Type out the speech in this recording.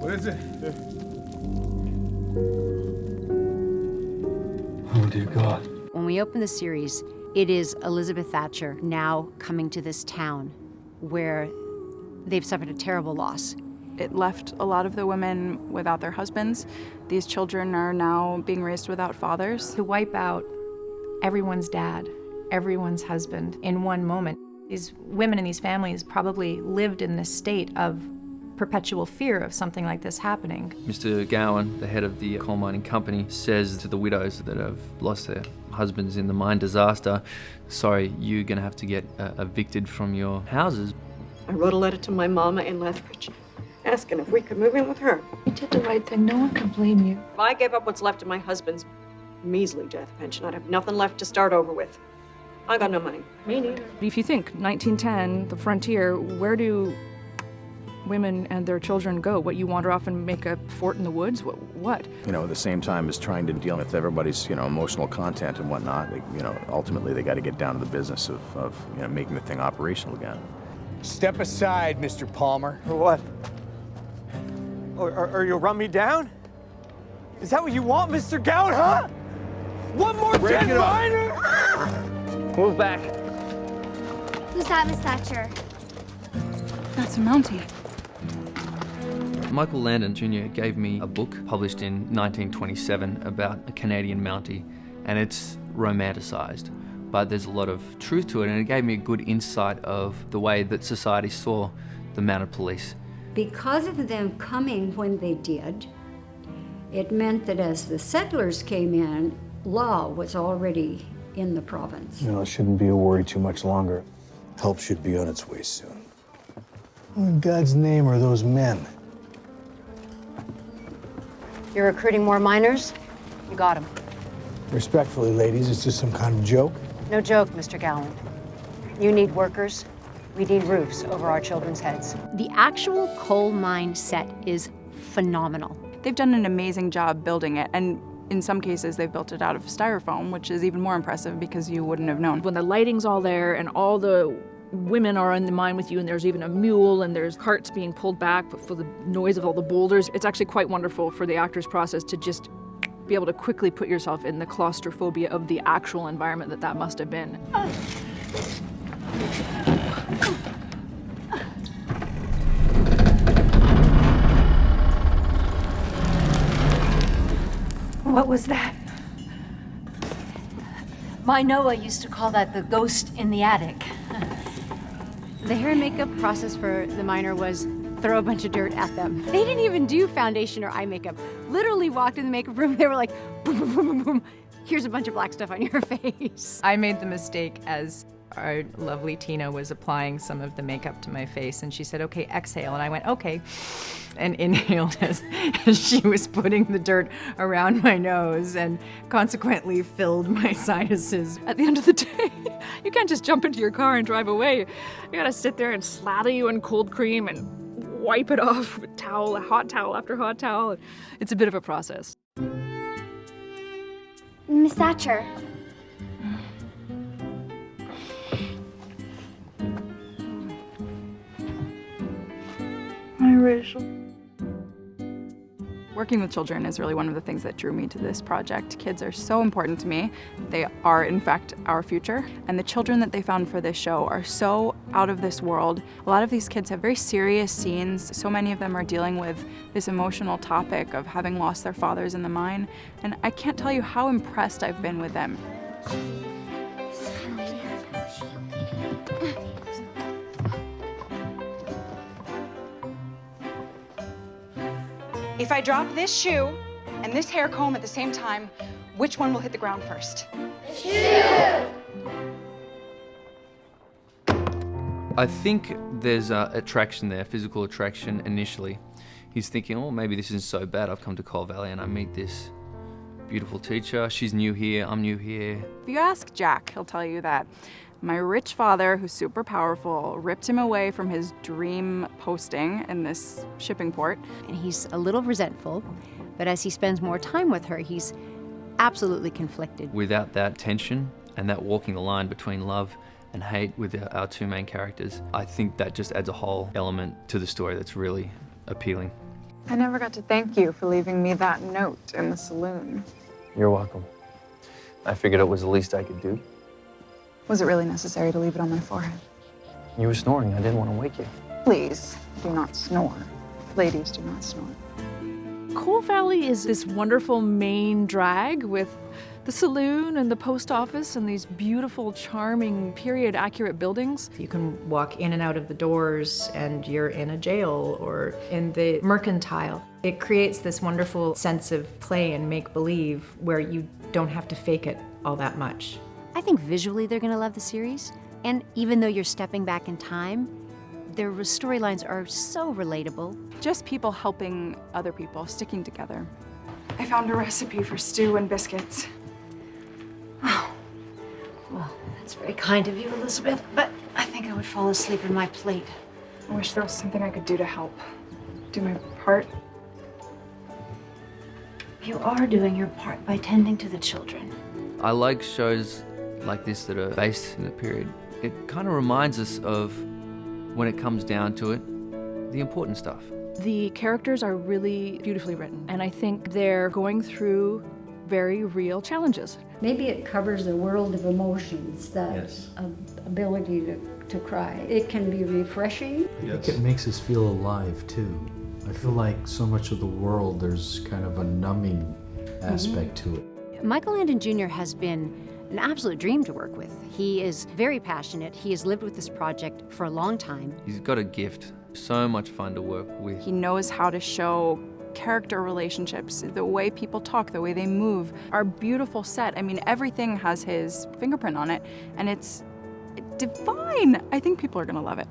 What is it? Oh, dear God. When we open the series, it is Elizabeth Thatcher now coming to this town where they've suffered a terrible loss. It left a lot of the women without their husbands. These children are now being raised without fathers. To wipe out everyone's dad, everyone's husband in one moment. These women and these families probably lived in this state of perpetual fear of something like this happening. Mr. Gowan, the head of the coal mining company, says to the widows that have lost their husbands in the mine disaster, sorry, you're going to have to get evicted from your houses. I wrote a letter to my mama in Lethbridge, asking if we could move in with her. You did the right thing. No one can blame you. If I gave up what's left of my husband's measly death pension, I'd have nothing left to start over with. I got no money. Me neither. If you think 1910, the frontier, where do women and their children go? What, you wander off and make a fort in the woods? What? You know, at the same time as trying to deal with everybody's, emotional content and whatnot, ultimately they got to get down to the business of making the thing operational again. Step aside, Mr. Palmer. Or what? Or you'll run me down? Is that what you want, Mr. Gowan, huh? One more dead miner! Move back. Who's that, Miss Thatcher? That's a Mountie. Michael Landon Jr. gave me a book published in 1927 about a Canadian Mountie, and it's romanticised, but there's a lot of truth to it, and it gave me a good insight of the way that society saw the mounted police. Because of them coming when they did, it meant that as the settlers came in, law was already in the province. It shouldn't be a worry too much longer. Help should be on its way soon. Who in God's name are those men? You're recruiting more miners? You got them. Respectfully, ladies, is this some kind of joke? No joke, Mr. Gowan. You need workers. We need roofs over our children's heads. The actual coal mine set is phenomenal. They've done an amazing job building it, and in some cases they've built it out of styrofoam, which is even more impressive because you wouldn't have known. When the lighting's all there and all the women are in the mine with you, and there's even a mule and there's carts being pulled back for the noise of all the boulders, it's actually quite wonderful for the actor's process to just be able to quickly put yourself in the claustrophobia of the actual environment that must have been. What was that? My Noah used to call that the ghost in the attic. The hair and makeup process for the miner was throw a bunch of dirt at them. They didn't even do foundation or eye makeup. Literally walked in the makeup room, they were like, boom, boom, boom, boom, boom. Here's a bunch of black stuff on your face. I made the mistake as our lovely Tina was applying some of the makeup to my face, and she said, okay, exhale. And I went, okay, and inhaled as she was putting the dirt around my nose and consequently filled my sinuses. At the end of the day, you can't just jump into your car and drive away. You gotta sit there and slather you in cold cream and wipe it off with towel, hot towel after hot towel. It's a bit of a process. Miss Thatcher. Hi, Rachel. Working with children is really one of the things that drew me to this project. Kids are so important to me. They are, in fact, our future. And the children that they found for this show are so out of this world. A lot of these kids have very serious scenes. So many of them are dealing with this emotional topic of having lost their fathers in the mine. And I can't tell you how impressed I've been with them. If I drop this shoe and this hair comb at the same time, which one will hit the ground first? Shoe! I think there's attraction there, physical attraction initially. He's thinking, oh, maybe this isn't so bad. I've come to Coal Valley and I meet this beautiful teacher. She's new here, I'm new here. If you ask Jack, he'll tell you that my rich father, who's super powerful, ripped him away from his dream posting in this shipping port. And he's a little resentful, but as he spends more time with her, he's absolutely conflicted. Without that tension and that walking the line between love and hate with our two main characters, I think that just adds a whole element to the story that's really appealing. I never got to thank you for leaving me that note in the saloon. You're welcome. I figured it was the least I could do. Was it really necessary to leave it on my forehead? You were snoring. I didn't want to wake you. Please, do not snore. Ladies do not snore. Coal Valley is this wonderful main drag with the saloon and the post office and these beautiful, charming, period-accurate buildings. You can walk in and out of the doors and you're in a jail or in the mercantile. It creates this wonderful sense of play and make-believe where you don't have to fake it all that much. I think visually they're gonna love the series. And even though you're stepping back in time, their storylines are so relatable. Just people helping other people, sticking together. I found a recipe for stew and biscuits. Well, that's very kind of you, Elizabeth, but I think I would fall asleep in my plate. I wish there was something I could do to help. Do my part. You are doing your part by tending to the children. I like shows like this that are based in the period. It kind of reminds us of, when it comes down to it, the important stuff. The characters are really beautifully written, and I think they're going through very real challenges. Maybe it covers a world of emotions, that ability to cry. It can be refreshing. I think it makes us feel alive too. I feel like so much of the world, there's kind of a numbing aspect to it. Michael Landon Jr. has been an absolute dream to work with. He is very passionate. He has lived with this project for a long time. He's got a gift. So much fun to work with. He knows how to show character relationships, the way people talk, the way they move. Our beautiful set, I mean, everything has his fingerprint on it, and it's divine. I think people are gonna love it.